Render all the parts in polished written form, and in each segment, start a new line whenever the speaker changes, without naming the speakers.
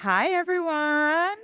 Hi, everyone.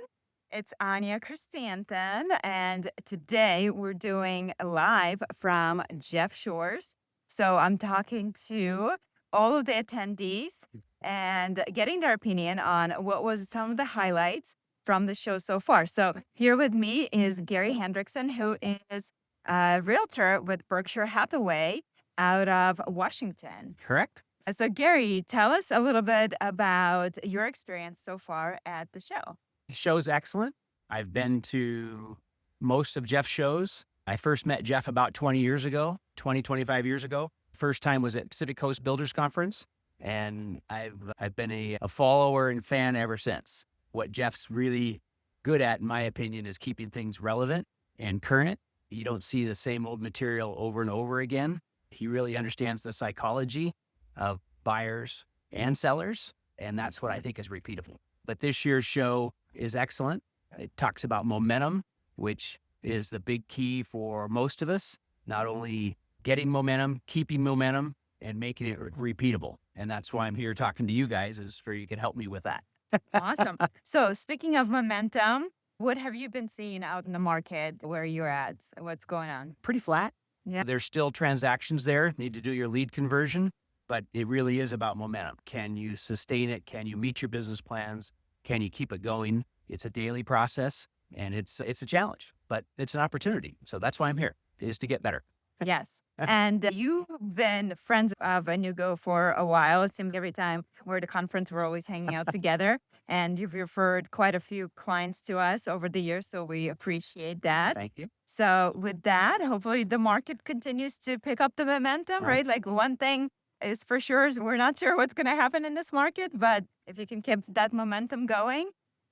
It's Anya Christanthen, and today we're doing a live from Jeff Shores. So I'm talking to all of the attendees and getting their opinion on what was some of the highlights from the show so far. So here with me is Gary Hendrickson, who is a realtor with Berkshire Hathaway out of Washington.
Correct?
So, Gary, tell us a little bit about your experience so far at the show.
The show's excellent. I've been to most of Jeff's shows. I first met Jeff about 20 years ago, 25 years ago. First time was at Pacific Coast Builders Conference, and I've been a follower and fan ever since. What Jeff's really good at, in my opinion, is keeping things relevant and current. You don't see the same old material over and over again. He really understands the psychology of buyers and sellers, and that's what I think is repeatable. But this year's show is excellent. It talks about momentum, which is the big key for most of us, not only getting momentum, keeping momentum, and making it repeatable. And that's why I'm here talking to you guys, is for you can help me with that.
Awesome. So, speaking of momentum, what have you been seeing out in the market where you're at? What's going on?
Pretty flat.
Yeah.
There's still transactions there, need to do your lead conversion, but it really is about momentum. Can you sustain it? Can you meet your business plans? Can you keep it going? It's a daily process, and it's a challenge, but it's an opportunity. So that's why I'm here, is to get better.
Yes. And you've been friends of Inugo for a while. It seems every time we're at a conference, we're always hanging out together. And you've referred quite a few clients to us over the years. So we appreciate that.
Thank you.
So with that, hopefully the market continues to pick up the momentum, right? Like one thing is for sure, is we're not sure what's going to happen in this market, but if you can keep that momentum going,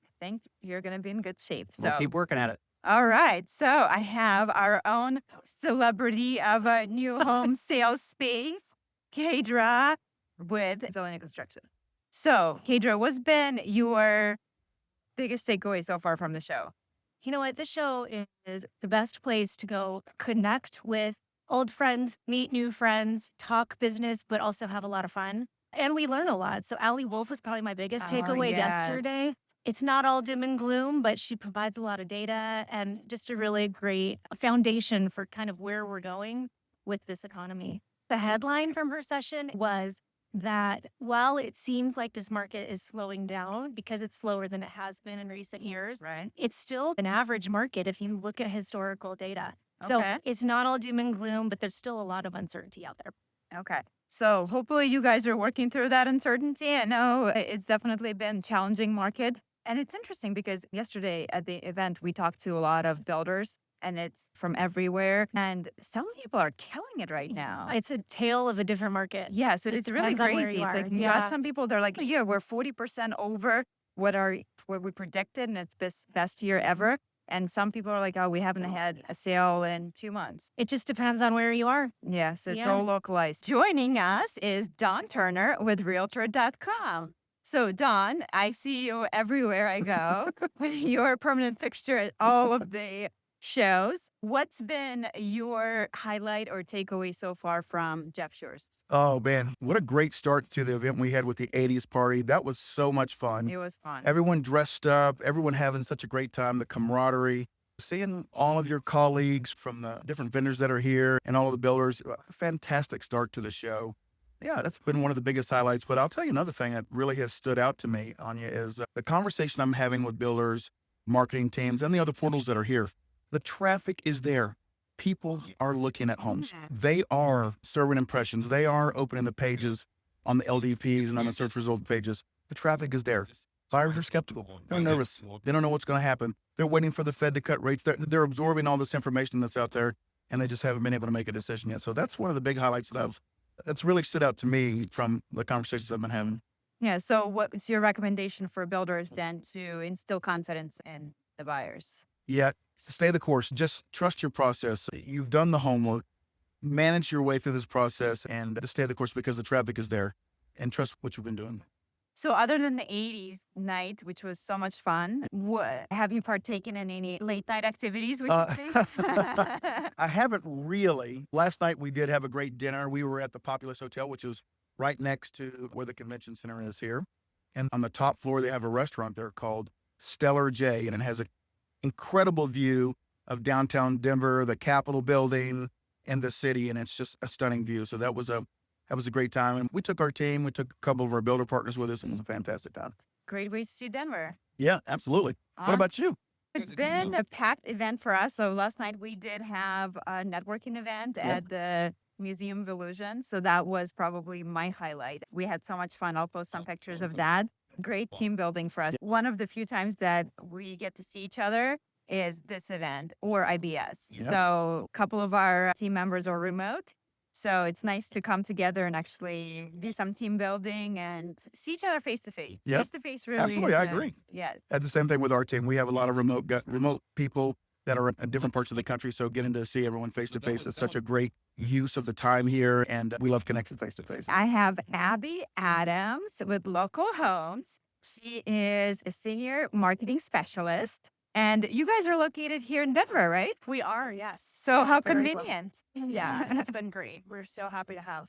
I think you're going to be in good shape. So
We'll keep working at it.
all right. So I have our own celebrity of a new home sales space, Kadra with Zelena Construction. So, Kadra, what's been your biggest takeaway so far from the show?
You know what? This show is the best place to go connect with old friends, meet new friends, talk business, but also have a lot of fun. And we learn a lot. So Allie Wolf was probably my biggest takeaway yesterday. It's not all doom and gloom, but she provides a lot of data and just a really great foundation for kind of where we're going with this economy. The headline from her session was that while it seems like this market is slowing down because it's slower than it has been in recent years,
Right.
it's still an average market if you look at historical data. So
Okay.
it's not all doom and gloom, but there's still a lot of uncertainty out there.
Okay. So hopefully you guys are working through that uncertainty. I know it's definitely been a challenging market. And it's interesting because yesterday at the event, we talked to a lot of builders and it's from everywhere. And some people are killing it right now.
It's a tale of a different market.
Yeah, so
Just
it's really
depends on where
crazy.
you
It's
are.
like you ask some people, they're like, yeah, we're 40% over what we predicted, and it's best year ever. And some people are like, oh, we haven't had a sale in 2 months.
It just depends on where you are.
Yeah, so it's
Yeah.
all localized. Joining us is Dawn Turner with Realtor.com. So, Dawn, I see you everywhere I go. You're a permanent fixture at all of the shows. What's been your highlight or takeaway so far from Jeff Shores?
Oh man, what a great start to the event we had with the 80s party. That was so much fun.
It was fun.
Everyone dressed up, everyone having such a great time, the camaraderie, seeing all of your colleagues from the different vendors that are here and all of the builders. A fantastic start to the show. Yeah, that's been one of the biggest highlights. But I'll tell you another thing that really has stood out to me, Anya, is the conversation I'm having with builders, marketing teams, and the other portals that are here. The traffic is there. People are looking at homes. They are serving impressions. They are opening the pages on the LDPs and on the search result pages. The traffic is there. Buyers are skeptical. They're nervous. They don't know what's going to happen. They're waiting for the Fed to cut rates. They're absorbing all this information that's out there, and they just haven't been able to make a decision yet. So that's one of the big highlights that's really stood out to me from the conversations I've been having.
Yeah, so what's your recommendation for builders then to instill confidence in the buyers?
Yeah, stay the course. Just trust your process. You've done the homework. Manage your way through this process and stay the course because the traffic is there, and trust what you've been doing.
So other than the 80s night, which was so much fun, have you partaken in any late night activities, we should say?
I haven't really. Last night we did have a great dinner. We were at the Populous Hotel, which is right next to where the convention center is here. And on the top floor, they have a restaurant there called Stellar J, and it has an incredible view of downtown Denver, the Capitol building, and the city. And it's just a stunning view. So that was a great time. And we took our team, we took a couple of our builder partners with us, and it was a fantastic time.
Great way to see Denver.
Yeah, absolutely. What about you?
It's been a packed event for us. So last night we did have a networking event at the Museum of Illusion. So that was probably my highlight. We had so much fun. I'll post some pictures of that. Great team building for us. One of the few times that we get to see each other is this event or IBS.
Yeah.
So a couple of our team members are remote. So it's nice to come together and actually do some team building and see each other face to face.
Yep.
Face to face really
Absolutely,
is
I agree.
Yeah.
That's the same thing with our team. We have a lot of remote people that are in different parts of the country. So getting to see everyone face to face is such a great use of the time here. And we love connecting face to face.
I have Abby Adams with Local Homes. She is a senior marketing specialist. And you guys are located here in Denver, right?
We are, yes.
So how
Very well.
convenient.
Yeah, and it's been great. We're so happy to have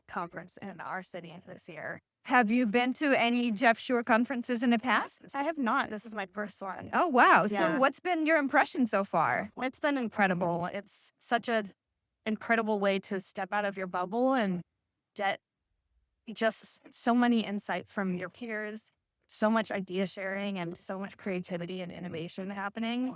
conference in our city this year.
Have you been to any Jeff Shore conferences in the past?
I have not. This is my first one.
Oh, wow.
Yeah.
So what's been your impression so far?
It's been incredible. It's such an incredible way to step out of your bubble and get just so many insights from your peers, so much idea sharing and so much creativity and innovation happening.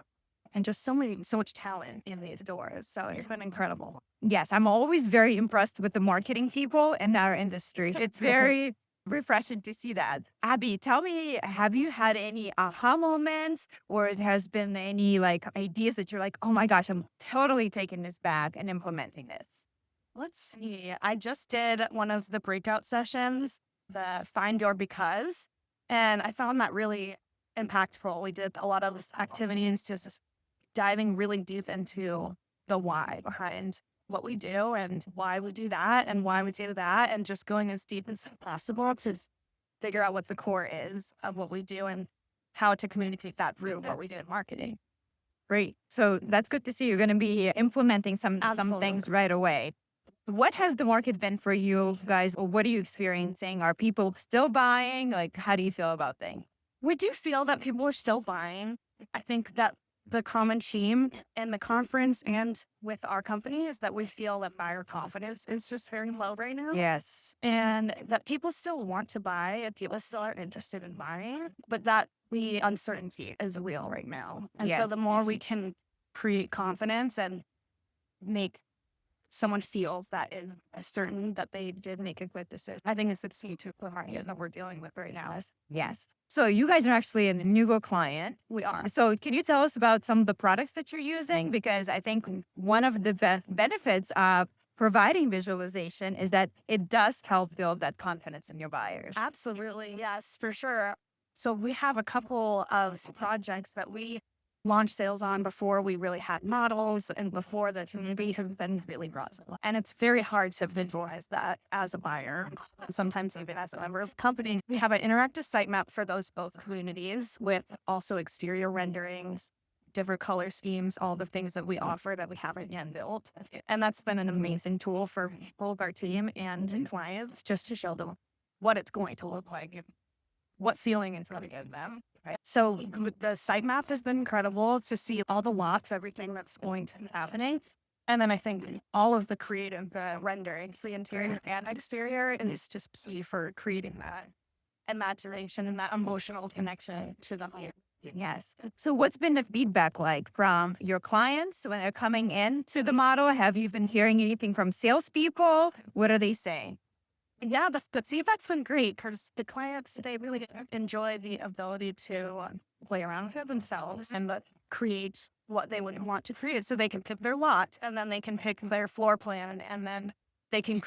And just so much talent in these doors. So it's been incredible.
Yes, I'm always very impressed with the marketing people in our industry. It's very refreshing to see that. Abby, tell me, have you had any aha moments or there has been any ideas that you're like, oh my gosh, I'm totally taking this back and implementing this?
Let's see. I just did one of the breakout sessions, the Find Your Because, and I found that really impactful. We did a lot of activities just diving really deep into the why behind what we do and why we do that and why we do that, and just going as deep as possible to figure out what the core is of what we do and how to communicate that through what we do in marketing.
Great. So that's good to see. You're going to be implementing some
Absolutely.
things right away. What has the market been for you guys? Or what are you experiencing? Are people still buying? How do you feel about things?
We do feel that people are still buying. I think that the common theme in the conference and with our company is that we feel that buyer confidence is just very low right now.
Yes.
And that people still want to buy and people still are interested in buying, but that the uncertainty is real right now. And so
Yes.
the more we can create confidence and make someone feel that is certain that they did make a good decision, I think it's the key to the market that we're dealing with right now.
Yes. So you guys are actually a Nugo client.
We are.
So can you tell us about some of the products that you're using? Because I think one of the benefits of providing visualization is that it does help build that confidence in your buyers.
Absolutely. Yes, for sure. So we have a couple of projects that we launched sales on before we really had models and before the community have been really brought to life. And it's very hard to visualize that as a buyer, and sometimes even as a member of the company. We have an interactive sitemap for those both communities with also exterior renderings, different color schemes, all the things that we offer that we haven't yet built. And that's been an amazing tool for both of our team and clients just to show them what it's going to look like and what feeling it's going to give them. Right? So the sitemap has been incredible to see all the lots, everything that's going to be happening. And then I think all of the creative renderings, the interior and exterior, is just key for creating that imagination and that emotional connection to the home.
Yes. So what's been the feedback like from your clients when they're coming into the model? Have you been hearing anything from salespeople? What are they saying?
Yeah, the feedback's been great because the clients, they really enjoy the ability to play around with it themselves and create what they would want to create. So they can pick their lot and then they can pick their floor plan and then they can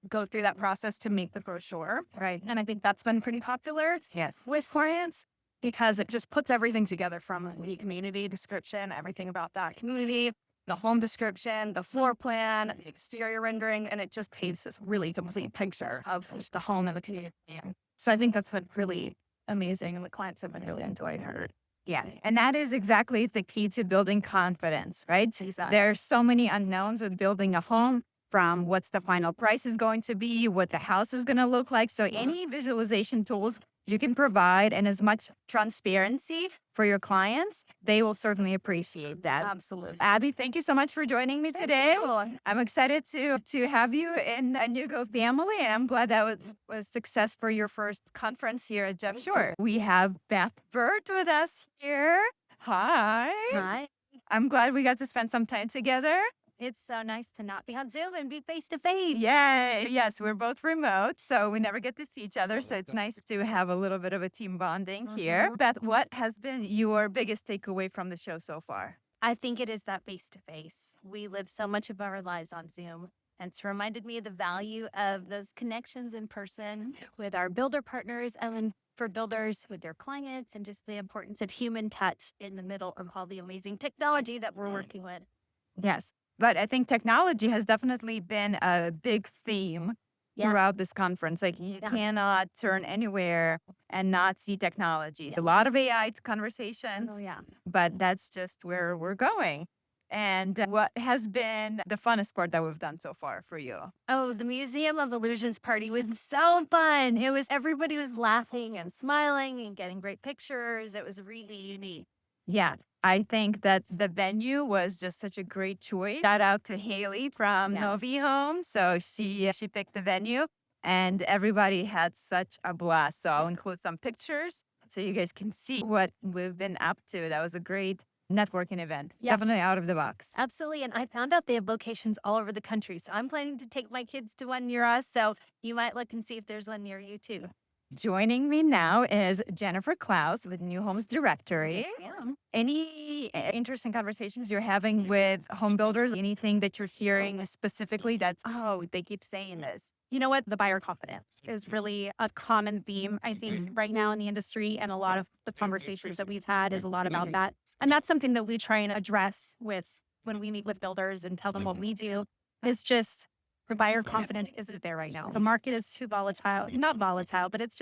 go through that process to make the brochure.
Right.
And I think that's been pretty popular
Yes.
with clients because it just puts everything together from the community description, everything about that community, the home description, the floor plan, the exterior rendering, and it just paints this really complete picture of the home and the community. So I think that's been really amazing, and the clients have been really enjoying it.
Yeah. And that is exactly the key to building confidence, right?
Exactly.
There are so many unknowns with building a home, from what's the final price is going to be, what the house is going to look like. So any visualization tools you can provide and as much transparency for your clients, they will certainly appreciate that.
Absolutely.
Abby, thank you so much for joining me today. I'm excited to have you in a New Go family, and I'm glad that was success for your first conference here at Jeff Shore. We have Beth Bird with us here. Hi.
Hi.
I'm glad we got to spend some time together.
It's so nice to not be on Zoom and be face to face.
Yay. Yes, we're both remote, so we never get to see each other. So it's nice to have a little bit of a team bonding here. Beth, what has been your biggest takeaway from the show so far?
I think it is that face to face. We live so much of our lives on Zoom. And it's reminded me of the value of those connections in person with our builder partners and for builders with their clients, and just the importance of human touch in the middle of all the amazing technology that we're working with.
Yes. But I think technology has definitely been a big theme throughout this conference. Like you cannot turn anywhere and not see technology. A lot of AI conversations, but that's just where we're going. And what has been the funnest part that we've done so far for you?
Oh, the Museum of Illusions party was so fun. Everybody was laughing and smiling and getting great pictures. It was really unique.
Yeah, I think that the venue was just such a great choice. Shout out to Haley from Novi Home. So she picked the venue and everybody had such a blast. So I'll include some pictures so you guys can see what we've been up to. That was a great networking event. Definitely out of the box.
Absolutely. And I found out they have locations all over the country. So I'm planning to take my kids to one near us. So you might look and see if there's one near you too.
Joining me now is Jennifer Klaus with New Homes Directory.
Yes, ma'am.
Any interesting conversations you're having with home builders? Anything that you're hearing specifically that's, oh, they keep saying this?
You know what? The buyer confidence is really a common theme, I think, right now in the industry. And a lot of the conversations that we've had is a lot about that. And that's something that we try and address with when we meet with builders and tell them what we do. It's just the buyer confidence isn't there right now. The market is too volatile. Not volatile, but it's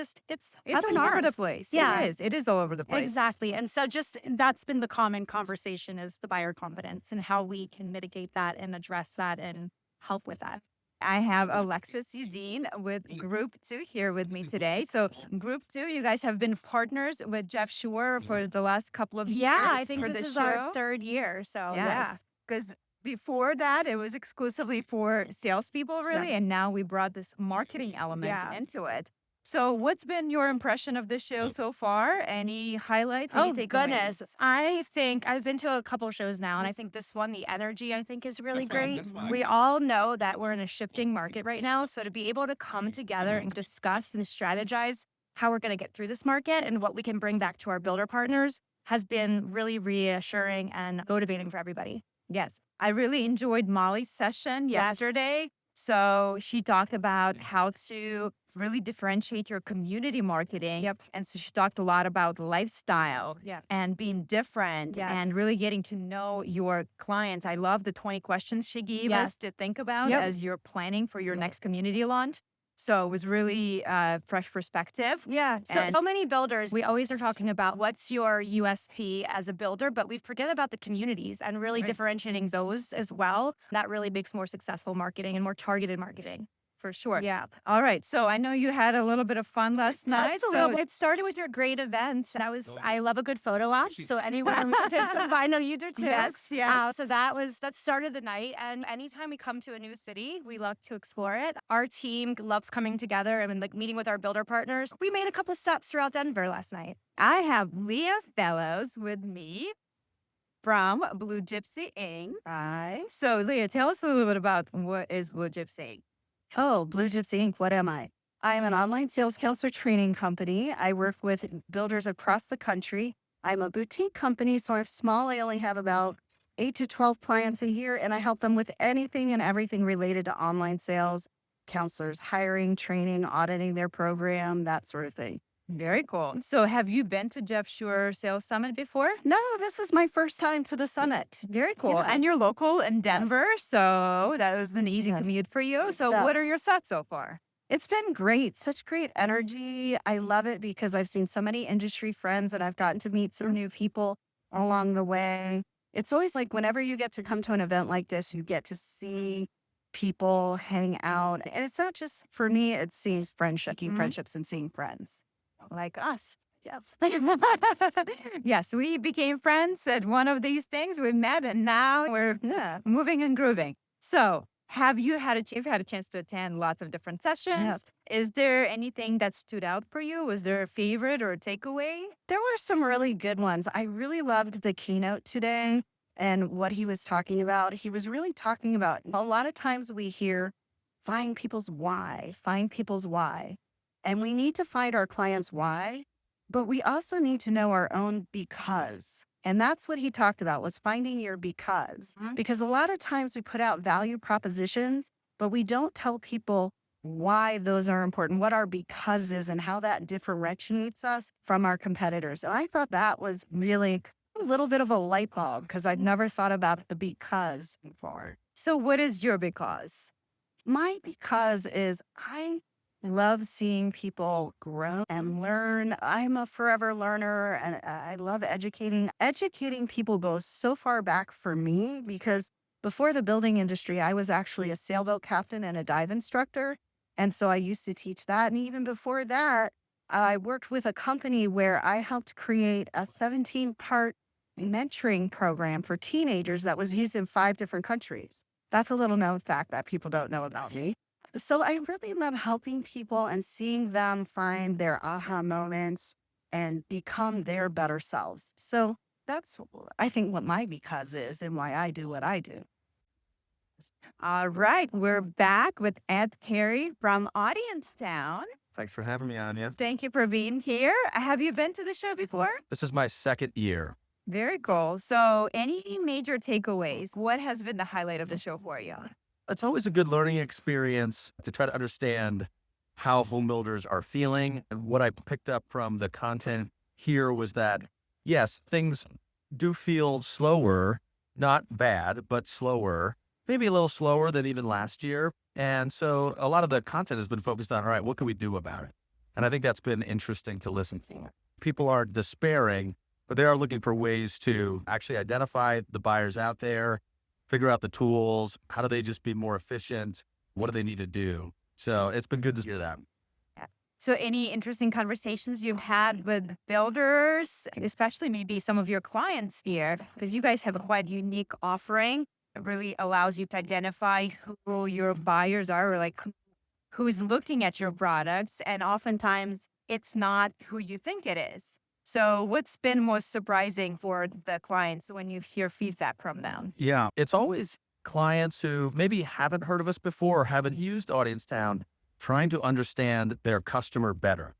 all over the place.
Yeah.
It is all over the place.
Exactly. And so just that's been the common conversation is the buyer confidence and how we can mitigate that and address that and help with that.
I have Alexis Udine with Group 2 here with me today. So Group 2, you guys have been partners with Jeff Shore for the last couple of years.
Yeah, I think
for
this is
show.
our third year. So
Yes, because before that, it was exclusively for salespeople, really. And now we brought this marketing element into it. So what's been your impression of the show so far? Any highlights? Any takeaways?
Goodness. I think I've been to a couple shows now, and I think this one, the energy, I think is really great. We all know that we're in a shifting market right now. So to be able to come together and discuss and strategize how we're going to get through this market and what we can bring back to our builder partners has been really reassuring and motivating for everybody.
Yes. I really enjoyed Molly's session yesterday. So she talked about how to really differentiate your community marketing. And so she talked a lot about lifestyle and being different and really getting to know your clients. I love the 20 questions she gave us to think about as you're planning for your next community launch. So it was really fresh perspective.
Yeah. So many builders, we always are talking about what's your USP as a builder, but we forget about the communities and really differentiating those as well. That really makes more successful marketing and more targeted marketing.
For sure.
Yeah.
All right. So I know you had a little bit of fun last night. So
it started with your great event. I love a good photo op. So anyone did some, I know you do too.
Yes.
So that started the night. And anytime we come to a new city, we love to explore it. Our team loves coming together and like meeting with our builder partners. We made a couple stops throughout Denver last night.
I have Leah Fellows with me from Blue Gypsy Inc. Right. So Leah, tell us a little bit about what is Blue Gypsy.
Oh, Blue Gypsy Inc. What am I? I am an online sales counselor training company. I work with builders across the country. I'm a boutique company, so I'm small. I only have about 8 to 12 clients a year, and I help them with anything and everything related to online sales, counselors, hiring, training, auditing their program, that sort of thing.
Very cool. So have you been to Jeff Shore Sales Summit before?
No, this is my first time to the summit.
Very cool. And you're local in Denver, so that was an easy commute for you. So what are your thoughts so far?
It's been great. Such great energy. I love it because I've seen so many industry friends and I've gotten to meet some new people along the way. It's always like whenever you get to come to an event like this, you get to see people hang out. And it's not just for me, it's seeing friendships and seeing friends.
like us. Jeff. Yes, we became friends at one of these things. We met and now we're moving and grooving. So have you had you've had a chance to attend lots of different sessions?
Yes.
Is there anything that stood out for you? Was there a favorite or a takeaway?
There were some really good ones. I really loved the keynote today and what he was talking about. He was really talking about a lot of times we hear find people's why, find people's why. And we need to find our clients' why, but we also need to know our own because. And that's what he talked about was finding your because. Because a lot of times we put out value propositions, but we don't tell people why those are important, what our because is, and how that differentiates us from our competitors. And I thought that was really a little bit of a light bulb because I'd never thought about the because before.
So what is your because?
My because is I love seeing people grow and learn. I'm a forever learner and I love educating. Educating people goes so far back for me because before the building industry, I was actually a sailboat captain and a dive instructor. And so I used to teach that. And even before that, I worked with a company where I helped create a 17-part mentoring program for teenagers that was used in 5 different countries. That's a little known fact that people don't know about me. So I really love helping people and seeing them find their aha moments and become their better selves. So that's, I think, what my because is and why I do what I do.
All right, we're back with Ed Carey from Audience Town.
Thanks for having me, Anya.
Thank you for being here. Have you been to the show before?
This is my second year.
Very cool. So any major takeaways? What has been the highlight of the show for you?
It's always a good learning experience to try to understand how home builders are feeling. And what I picked up from the content here was that, yes, things do feel slower, not bad, but slower, maybe a little slower than even last year. And so a lot of the content has been focused on, all right, what can we do about it? And I think that's been interesting to listen to. People are despairing, but they are looking for ways to actually identify the buyers out there, figure out the tools. How do they just be more efficient? What do they need to do? So it's been good to hear that.
So any interesting conversations you've had with builders, especially maybe some of your clients here, because you guys have a quite unique offering. It really allows you to identify who your buyers are or like who's looking at your products. And oftentimes it's not who you think it is. So what's been most surprising for the clients when you hear feedback from them?
Yeah, it's always clients who maybe haven't heard of us before or haven't used Audience Town, trying to understand their customer better.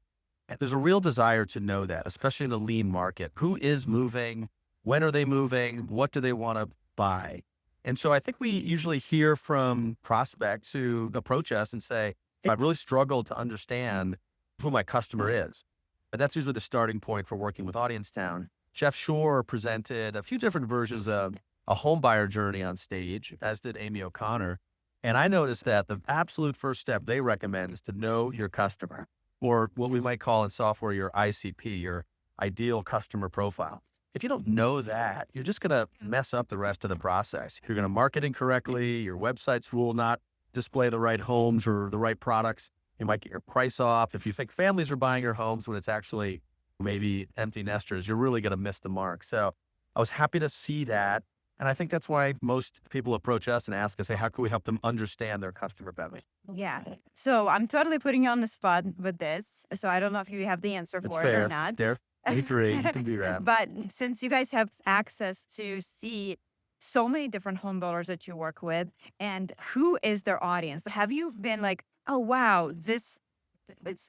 And there's a real desire to know that, especially in the lean market. Who is moving? When are they moving? What do they want to buy? And so I think we usually hear from prospects who approach us and say, hey, I've really struggled to understand who my customer is. But that's usually the starting point for working with Audience Town. Jeff Shore presented a few different versions of a home buyer journey on stage, as did Amy O'Connor. And I noticed that the absolute first step they recommend is to know your customer, or what we might call in software your ICP, your ideal customer profile. If you don't know that, you're just going to mess up the rest of the process. You're going to market incorrectly. Your websites will not display the right homes or the right products. You might get your price off. If you think families are buying your homes when it's actually maybe empty nesters, you're really going to miss the mark. So I was happy to see that. And I think that's why most people approach us and ask us, hey, how can we help them understand their customer better?
Yeah. So I'm totally putting you on the spot with this. So I don't know if you have the answer
It's
for
fair.
it or not.
It's fair. I agree. You can do that.
But since you guys have access to see so many different home builders that you work with, and who is their audience? Have you been like, oh, wow, it's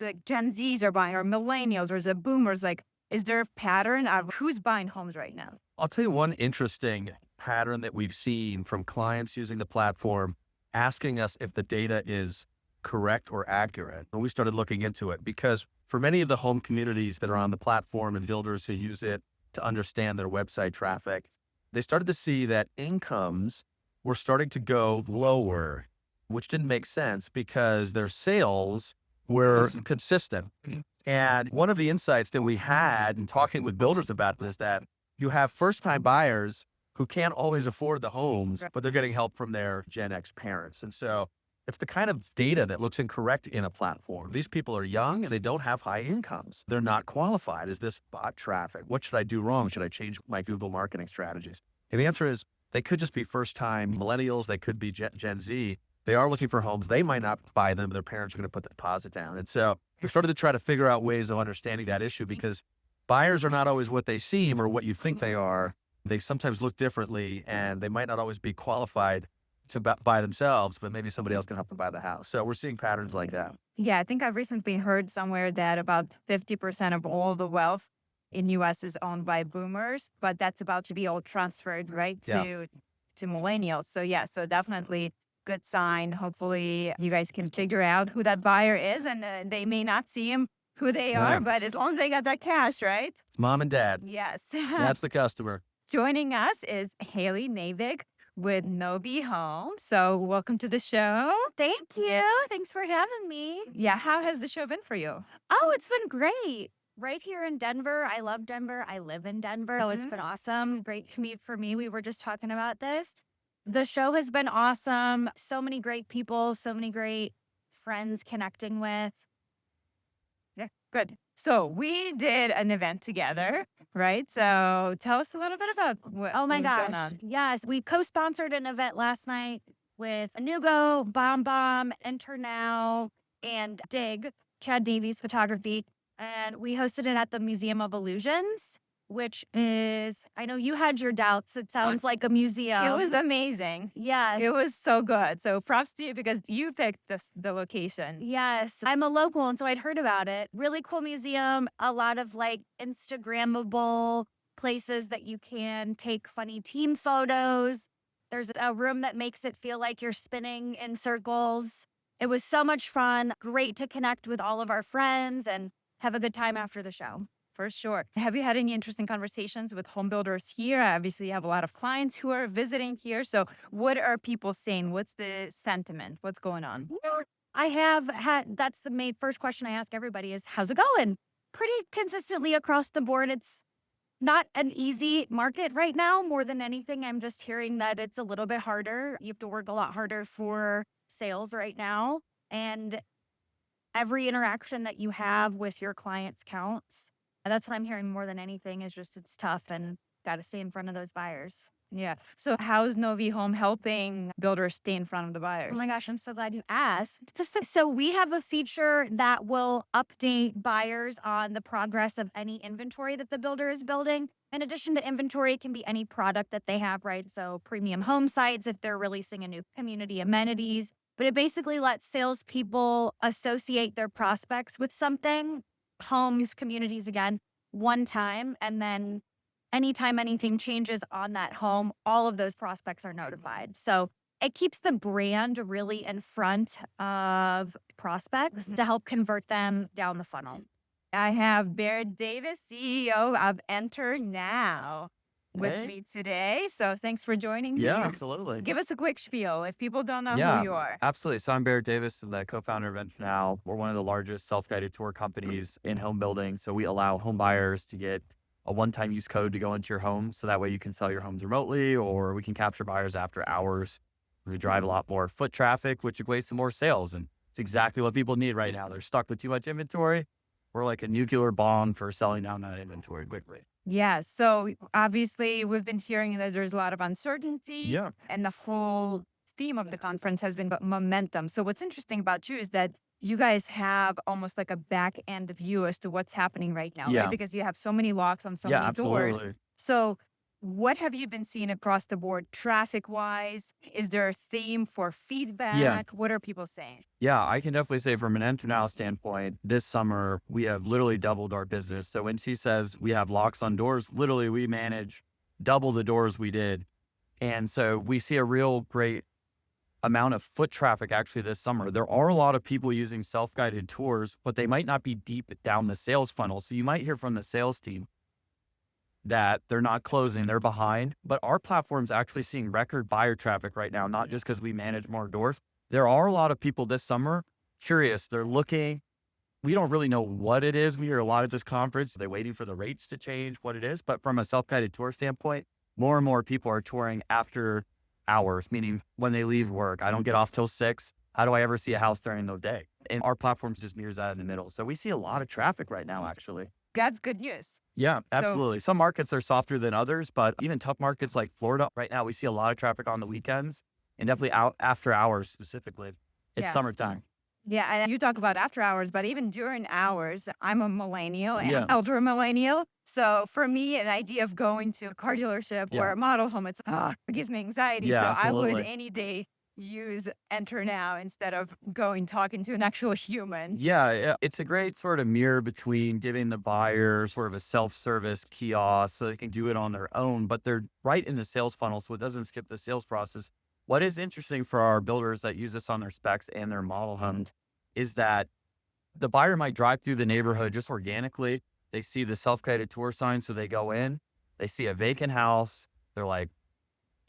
like Gen Zs are buying or millennials or is it boomers? Like, is there a pattern of who's buying homes right now?
I'll tell you one interesting pattern that we've seen from clients using the platform, asking us if the data is correct or accurate. And we started looking into it because for many of the home communities that are on the platform and builders who use it to understand their website traffic, they started to see that incomes were starting to go lower, which didn't make sense because their sales were consistent. And one of the insights that we had in talking with builders about it is that you have first-time buyers who can't always afford the homes, but they're getting help from their Gen X parents. And so It's the kind of data that looks incorrect in a platform. These people are young and they don't have high incomes. They're not qualified. Is this bot traffic? What should I do wrong? Should I change my Google marketing strategies? And the answer is they could just be first-time millennials. They could be Gen Z. They are looking for homes. They might not buy them. Their parents are going to put the deposit down. And so we started to try to figure out ways of understanding that issue, because buyers are not always what they seem or what you think they are. They sometimes look differently, and they might not always be qualified to buy themselves, but maybe somebody else can help them buy the house. So we're seeing patterns like that.
Yeah, I think I've recently heard somewhere that about 50% of all the wealth in US is owned by boomers, but that's about to be all transferred, right, to millennials. So yeah, so definitely good sign. Hopefully you guys can figure out who that buyer is, and they may not see him who they are, but as long as they got that cash, right?
It's mom and dad.
Yes.
That's the customer.
Joining us is Haley Navik with Novi Home. So welcome to the show.
Thank you. Thanks for having me.
Yeah, how has the show been for you?
Oh, it's been great. Right here in Denver. I love Denver. I live in Denver. So it's been awesome. Great commute for me. We were just talking about this. The show has been awesome. So many great people, so many great friends connecting with.
Yeah, good. So we did an event together, right? So tell us a little bit about what
Oh my
was going
gosh.
on.
Yes. We co-sponsored an event last night with Anugo, Bomb Bomb, Enter Now, and Dig, Chad Davies Photography. And we hosted it at the Museum of Illusions, which is, I know you had your doubts. It sounds like a museum.
It was amazing.
Yes.
It was so good. So props to you because you picked the location.
Yes, I'm a local, and so I'd heard about it. Really cool museum, a lot of like Instagrammable places that you can take funny team photos. There's a room that makes it feel like you're spinning in circles. It was so much fun. Great to connect with all of our friends and have a good time after the show.
For sure. Have you had any interesting conversations with home builders here? Obviously, you have a lot of clients who are visiting here. So what are people saying? What's the sentiment? What's going on?
Yeah, I have had, that's the main first question I ask everybody is, how's it going? Pretty consistently across the board. It's not an easy market right now. More than anything, I'm just hearing that it's a little bit harder. You have to work a lot harder for sales right now. And every interaction that you have with your clients counts. And that's what I'm hearing more than anything is just it's tough and got to stay in front of those buyers.
Yeah. So how's Novi Home helping builders stay in front of the buyers?
Oh my gosh, I'm so glad you asked. So we have a feature that will update buyers on the progress of any inventory that the builder is building. In addition to inventory, it can be any product that they have, right? So premium home sites, if they're releasing a new community amenities. But it basically lets salespeople associate their prospects with something, homes, communities again, one time. And then anytime anything changes on that home, all of those prospects are notified. So it keeps the brand really in front of prospects to help convert them down the funnel.
I have Bear Davis, CEO of Enter Now, with
Hey.
me today. So thanks for joining me.
Absolutely.
Give us a quick spiel if people don't know
Yeah.
who you are.
Absolutely. So I'm Barrett Davis, I'm the co-founder of Enter Now. We're one of the largest self-guided tour companies in home building. So we allow home buyers to get a one-time use code to go into your home. So that way you can sell your homes remotely, or we can capture buyers after hours. We drive a lot more foot traffic, which equates to more sales. And it's exactly what people need right now. They're stuck with too much inventory. We're like a nuclear bomb for selling down that inventory quickly.
Yeah. So obviously, we've been hearing that there's a lot of uncertainty.
Yeah.
And the whole theme of the conference has been momentum. So what's interesting about you is that you guys have almost like a back end view as to what's happening right now,
Yeah.
right? Because you have so many locks on so
Yeah,
many doors.
absolutely.
So what have you been seeing across the board traffic wise? Is there a theme for feedback? What are people saying?
Yeah, I can definitely say from an Enter Now standpoint, this summer, we have literally doubled our business. So when she says we have locks on doors, literally we manage double the doors we did. And so we see a real great amount of foot traffic actually this summer. There are a lot of people using self-guided tours, but they might not be deep down the sales funnel. So you might hear from the sales team that they're not closing, they're behind. But our platform's actually seeing record buyer traffic right now, not just because we manage more doors. There are a lot of people this summer curious. They're looking. We don't really know what it is. We hear a lot at this conference. They're waiting for the rates to change, what it is. But from a self-guided tour standpoint, more and more people are touring after hours, meaning when they leave work. I don't get off till 6. How do I ever see a house during the day? And our platform just mirrors that in the middle. So we see a lot of traffic right now, actually.
That's good news.
Yeah,
So
absolutely. Some markets are softer than others, but even tough markets like Florida right now, we see a lot of traffic on the weekends and definitely out after hours specifically. It's
yeah.
summertime.
Yeah, and you talk about after hours, but even during hours, I'm a millennial, and
Yeah.
elder millennial. So for me, an idea of going to a car dealership or
Yeah.
a model home, it gives me anxiety.
Yeah,
So I would
absolutely.
any day use enter now instead of talking to an actual human.
Yeah, it's a great sort of mirror between giving the buyer sort of a self-service kiosk so they can do it on their own, but they're right in the sales funnel, so it doesn't skip the sales process. What is interesting for our builders that use this on their specs and their model homes is that the buyer might drive through the neighborhood just organically. They see the self-guided tour sign, so they go in, they see a vacant house. They're like,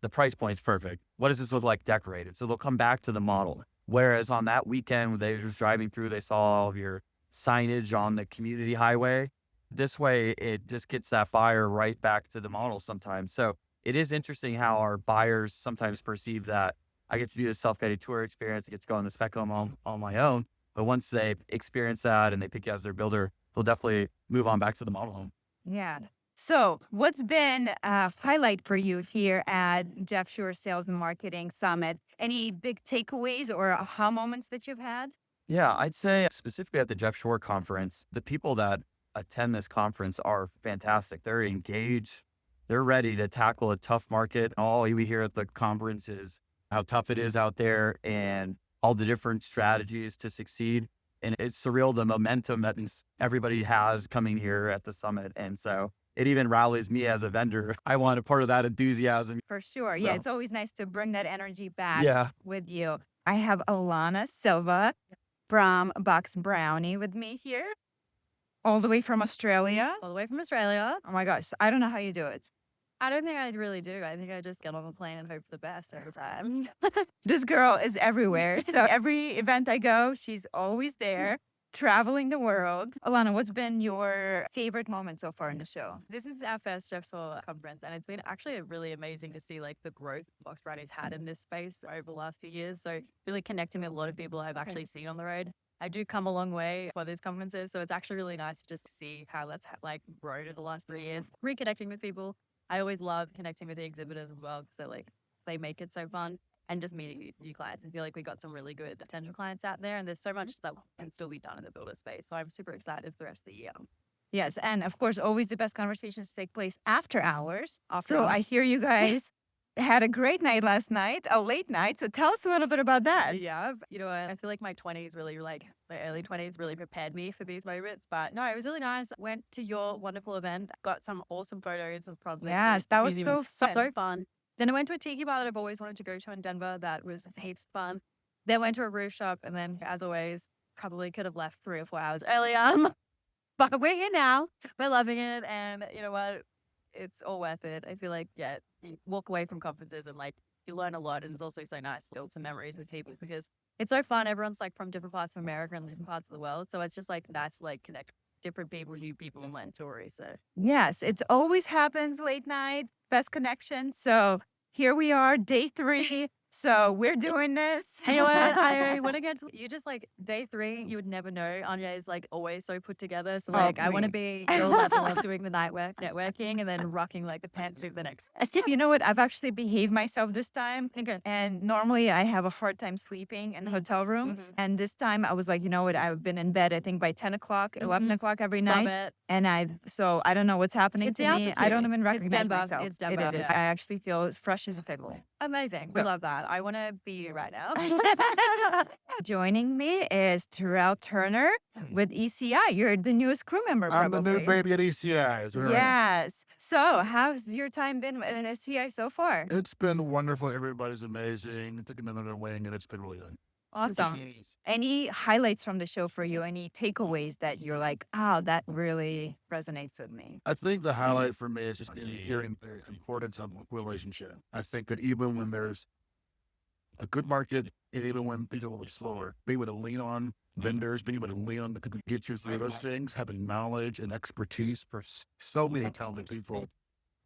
the price point's perfect. What does this look like decorated? So they'll come back to the model. Whereas on that weekend, when they were just driving through, they saw all of your signage on the community highway. This way, it just gets that buyer right back to the model sometimes. So it is interesting how our buyers sometimes perceive that I get to do this self-guided tour experience. I get to go on the spec home on my own. But once they experience that and they pick you as their builder, they'll definitely move on back to the model home.
Yeah. So what's been a highlight for you here at Jeff Shore Sales and Marketing Summit? Any big takeaways or aha moments that you've had?
Yeah, I'd say specifically at the Jeff Shore conference, the people that attend this conference are fantastic. They're engaged. They're ready to tackle a tough market. All we hear at the conference is how tough it is out there and all the different strategies to succeed. And it's surreal, the momentum that everybody has coming here at the summit. And so it even rallies me as a vendor. I want a part of that enthusiasm.
For sure. Yeah,
So,
it's always nice to bring that energy back
yeah.
with you. I have Alana Silva from Box Brownie with me here, all the way from Australia.
All the way from Australia.
Oh my gosh, I don't know how you do it.
I don't think I really do. I think I just get on a plane and hope for the best every time.
This girl is everywhere. So every event I go, she's always there, traveling the world. Alana, what's been your favorite moment so far in the show?
This is our first Jeff Shore conference, and it's been actually really amazing to see like the growth Box Brownie's had in this space over the last few years. So really connecting with a lot of people I've actually seen on the road. I do come a long way for these conferences, so it's actually really nice to just see how that's like grown in the last 3 years. Reconnecting with people. I always love connecting with the exhibitors as well because they make it so fun. And just meeting new clients. I feel like we got some really good potential clients out there, and there's so much that can still be done in the builder space. So I'm super excited for the rest of the year.
Yes, and of course, always the best conversations take place after hours.
After
So
hours.
I hear you guys had a great night last night, a late night. So tell us a little bit about that.
Yeah, you know, I feel like my 20s really, like my early 20s really prepared me for these moments. But no, it was really nice. Went to your wonderful event, got some awesome photos of probably.
Yes, that was so fun.
So fun. Then I went to a tiki bar that I've always wanted to go to in Denver. That was heaps fun. Then went to a roof shop, and then, as always, probably could have left 3 or 4 hours earlier. But we're here now. We're loving it, and you know what? It's all worth it. I feel like, yeah, you walk away from conferences and like you learn a lot, and it's also so nice to build some memories with people because it's so fun. Everyone's like from different parts of America and different parts of the world, so it's just like nice to like connect different people, new people, and learn stories. So
Yes, it always happens late night, best connection. So here we are, day 3. So we're doing this.
you know what? I want to get to you just like day 3. You would never know. Anya is like always so put together. So like I want to be your level of doing the night work, networking, and then rocking like the pantsuit the next.
You know what? I've actually behaved myself this time.
Okay.
And normally I have a hard time sleeping in hotel rooms. And this time I was like, you know what? I've been in bed, I think by 10 o'clock, 11 o'clock every
Love
night.
it.
And so I don't know what's happening
It's
to
the
me. I don't
altitude.
even
It's
recognize
Denver.
myself.
It's Denver.
It is.
Yeah.
I actually feel as fresh as a pickle.
Amazing. We
So-
love that. I want to be you right now.
Joining me is Terrell Turner with ECI. You're the newest crew member,
I'm the
probably.
new baby at ECI. Is that right?
Yes. So how's your time been in ECI so far?
It's been wonderful. Everybody's amazing. Took another wing and it's been really good.
Awesome. Any highlights from the show for you? Any takeaways that you're like, oh, that really resonates with me?
I think the highlight for me is just hearing the importance of relationship. I think that even when there's a good market, and even when things are a little slower, being able to lean on vendors, being able to lean on the people who get you through those things, having knowledge and expertise for so many talented people.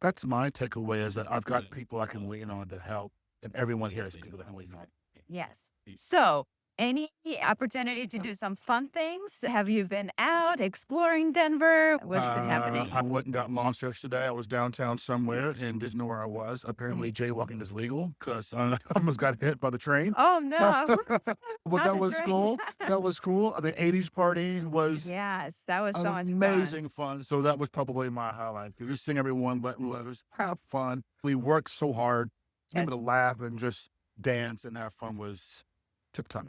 That's my takeaway is that I've got people I can lean on to help, and everyone here is people that can lean on.
Yes. So any opportunity to do some fun things? Have you been out exploring Denver? What's been happening?
I went and got lost yesterday. I was downtown somewhere and didn't know where I was. Apparently, jaywalking is legal because I almost got hit by the train.
Oh no.
But
Not
that
the
was
train.
cool. That was cool. The 80s party was
Yes, that was so much fun.
amazing fun. So that was probably my highlight. Just seeing everyone let loose, have fun. We worked so hard, able to laugh and just dance and have fun was tip top.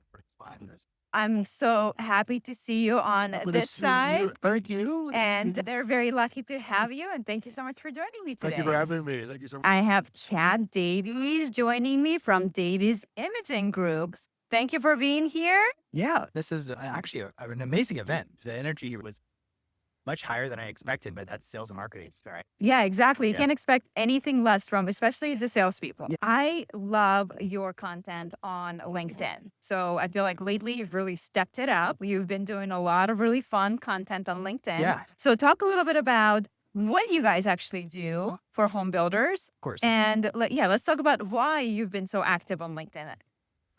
I'm so happy to see you on this side.
Thank you.
And they're very lucky to have you. And thank you so much for joining me today.
Thank you for having me. Thank you so much.
I have Chad Davies joining me from Davies Imaging Group. Thank you for being here.
Yeah, this is actually an amazing event. The energy was much higher than I expected, but that's sales and marketing, right?
Yeah, exactly. You
Yeah.
can't expect anything less from, especially the salespeople.
Yeah.
I love your content on LinkedIn. So I feel like lately you've really stepped it up. You've been doing a lot of really fun content on LinkedIn.
Yeah.
So talk a little bit about what you guys actually do for home builders.
Of course.
And let's talk about why you've been so active on LinkedIn.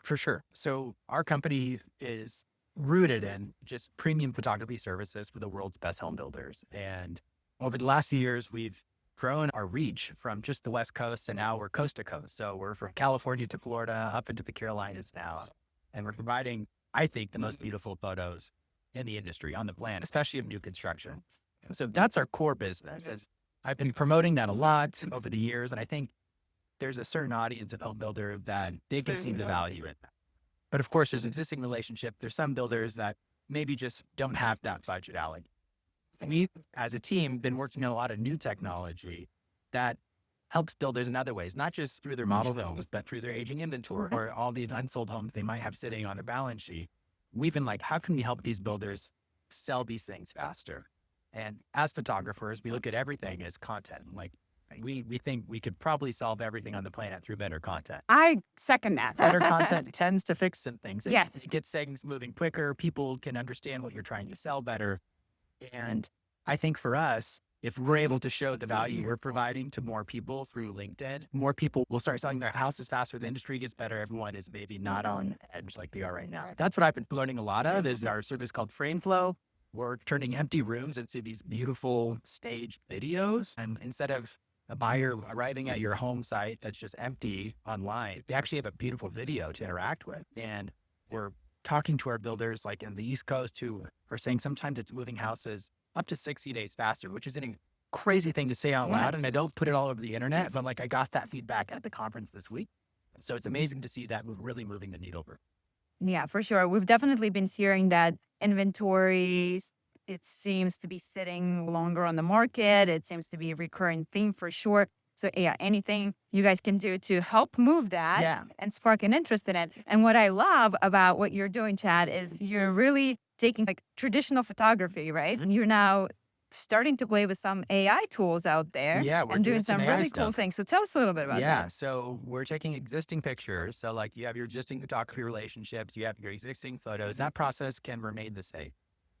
For sure. So our company is rooted in just premium photography services for the world's best home builders. And over the last few years, we've grown our reach from just the West Coast and now we're coast to coast. So we're from California to Florida, up into the Carolinas now. And we're providing, I think, the most beautiful photos in the industry on the planet, especially of new construction. So that's our core business. And I've been promoting that a lot over the years. And I think there's a certain audience of home builder that they can see the value in that. But of course, there's existing relationship. There's some builders that maybe just don't have that budget allocated. We, as a team, been working on a lot of new technology that helps builders in other ways, not just through their model homes, but through their aging inventory or all the unsold homes they might have sitting on their balance sheet. We've been like, how can we help these builders sell these things faster? And as photographers, we look at everything as content. Like we think we could probably solve everything on the planet through better content.
I second that.
Better content tends to fix some things.
Yes.
It gets things moving quicker. People can understand what you're trying to sell better. And I think for us, if we're able to show the value we're providing to more people through LinkedIn, more people will start selling their houses faster. The industry gets better. Everyone is maybe not on edge like they are right now. That's what I've been learning a lot of is our service called Frame Flow. We're turning empty rooms into these beautiful staged videos. And instead of a buyer arriving at your home site that's just empty online, they actually have a beautiful video to interact with. And we're talking to our builders like in the East Coast who are saying sometimes it's moving houses up to 60 days faster, which is a crazy thing to say out loud. And I don't put it all over the internet, but like I got that feedback at the conference this week. So it's amazing to see that really moving the needle.
Yeah, for sure. We've definitely been hearing that inventory, it seems to be sitting longer on the market. It seems to be a recurring theme for sure. So yeah, anything you guys can do to help move that and spark an interest in it. And what I love about what you're doing, Chad, is you're really taking like traditional photography, right? And you're now starting to play with some AI tools out there.
Yeah, we're
and doing some
AI
really cool
stuff.
things. So tell us a little bit about that.
So we're taking existing pictures. So like you have your existing photography relationships, you have your existing photos. That process can remain the same.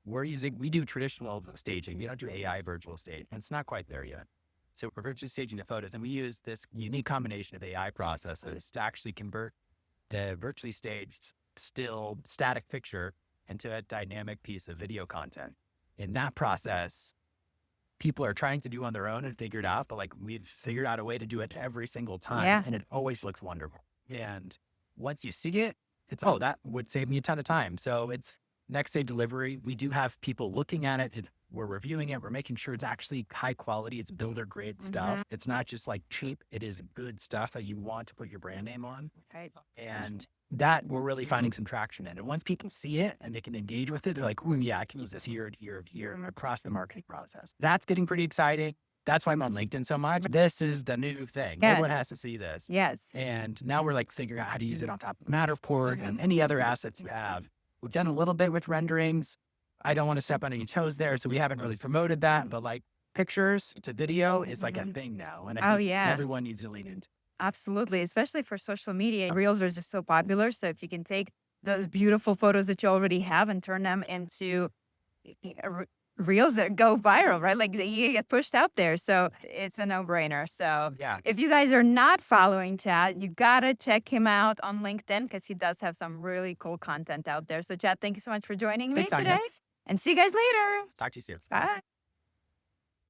We do traditional staging. We don't do AI virtual stage. And it's not quite there yet. So we're virtually staging the photos and we use this unique combination of AI processes to actually convert the virtually staged still static picture into a dynamic piece of video content. In that process, people are trying to do on their own and figure it out, but like we've figured out a way to do it every single time and it always looks wonderful. And once you see it, it's, that would save me a ton of time. So it's next day delivery. We do have people looking at it. We're reviewing it. We're making sure it's actually high quality. It's builder grade stuff. It's not just like cheap. It is good stuff that you want to put your brand name on.
Right.
And that we're really finding some traction in. And once people see it and they can engage with it, they're like, "Ooh, yeah, I can use this here, across the marketing process." That's getting pretty exciting. That's why I'm on LinkedIn so much. This is the new thing.
Yes.
Everyone has to see this.
Yes.
And now we're like figuring out how to use it on top of Matterport and any other assets you have. We've done a little bit with renderings. I don't want to step on any toes there, so we haven't really promoted that. But like pictures to video is like a thing now. And I think everyone needs to lean into.
Absolutely, especially for social media. Reels are just so popular. So if you can take those beautiful photos that you already have and turn them into reels that go viral, right? Like you get pushed out there. So it's a no-brainer. So
Yeah.
if you guys are not following Chad, you gotta check him out on LinkedIn because he does have some really cool content out there. So Chad, thank you so much for joining me
Thanks, Anya.
today. And see you guys later.
Talk to you soon.
Bye.